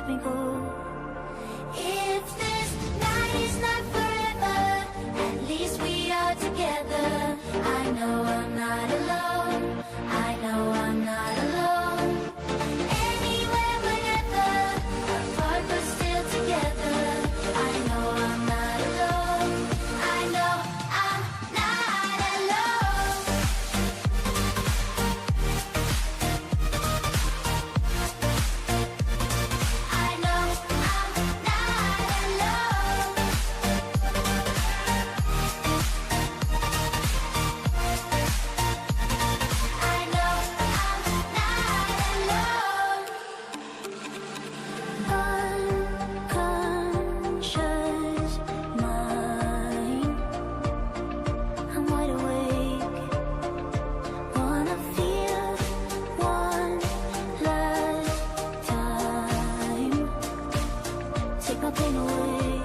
let me go. If this night is not forever, at least we are together. I know I'm not alone. I know I'm not alone. Anywhere, whenever, apart but still together. I know I'm not alone. I know I'm not alone. I know I'm not alone. I know I'm not alone. Unconscious mind, I'm wide awake. Wanna feel one last time. Take my pain away.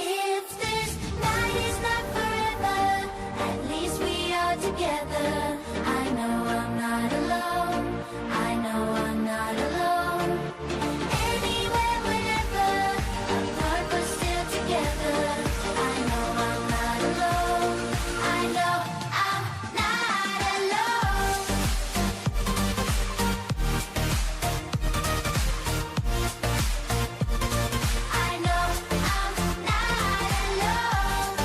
If this night is not forever, at least we are together. I know I'm not alone. I know I'm not alone. Anywhere, whenever, apart but still together. I know I'm not alone. I know I'm not alone. I know I'm not alone.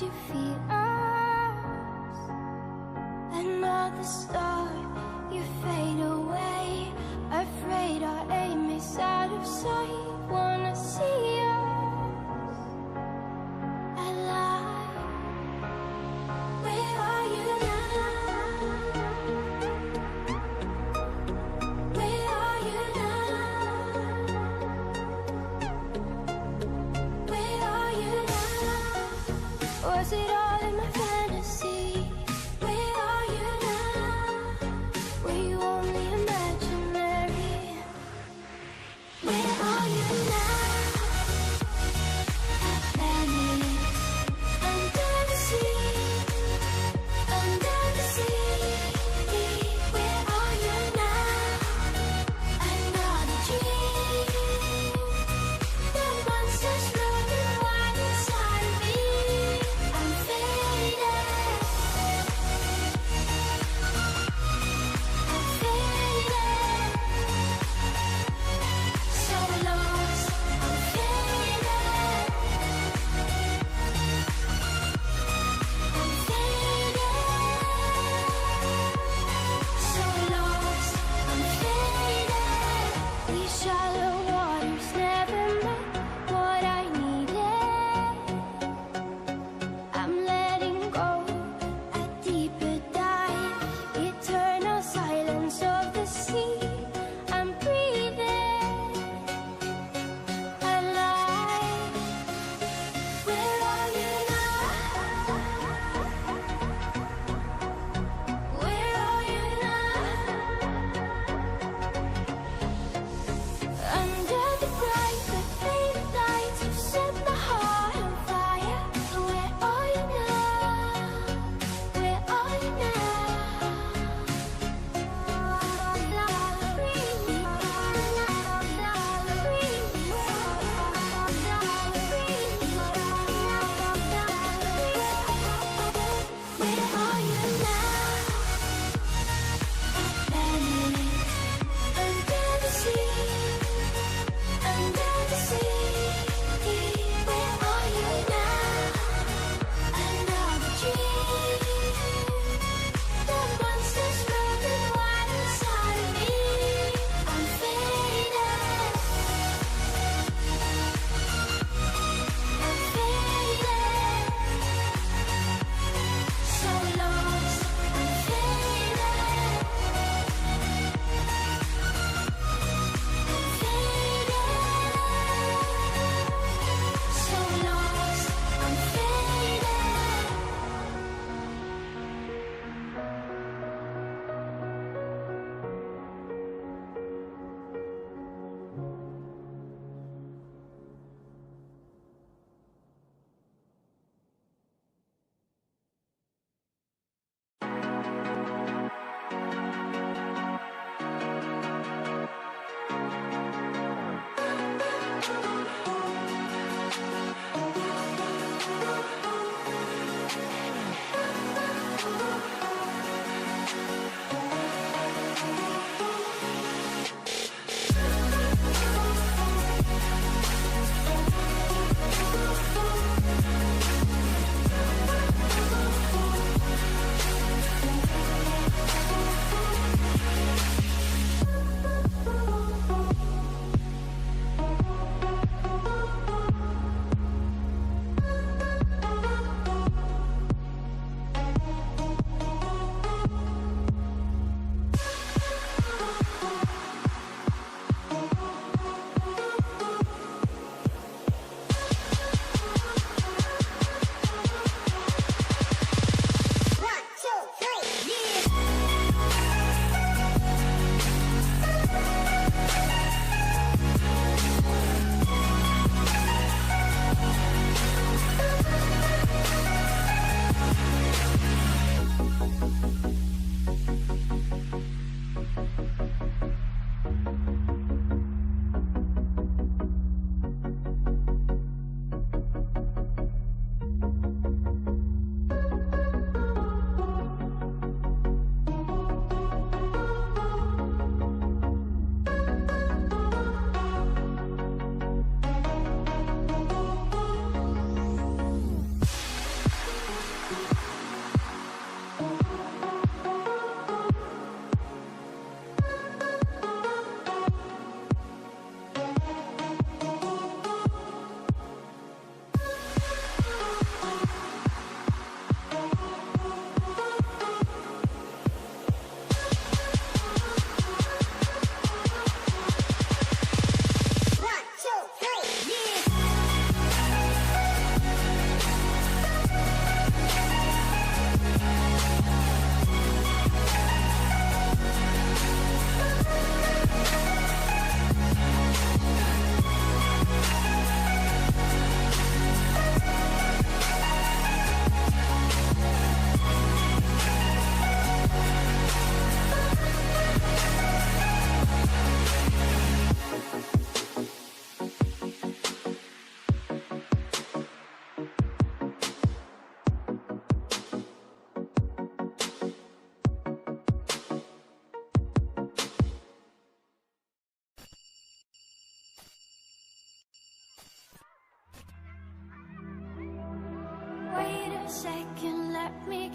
you feel us. Another star, you fade away. Afraid our aim is out of sight. Wanna see us alive. Where are you now? Where are you now? Where are you now? Was it all in my fantasy? Where are you now? Were you only imaginary? Where are you?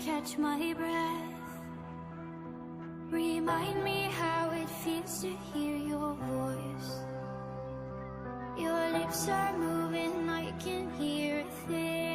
catch my breath. Remind me how it feels to hear your voice. Your lips are moving, I can hear a thing.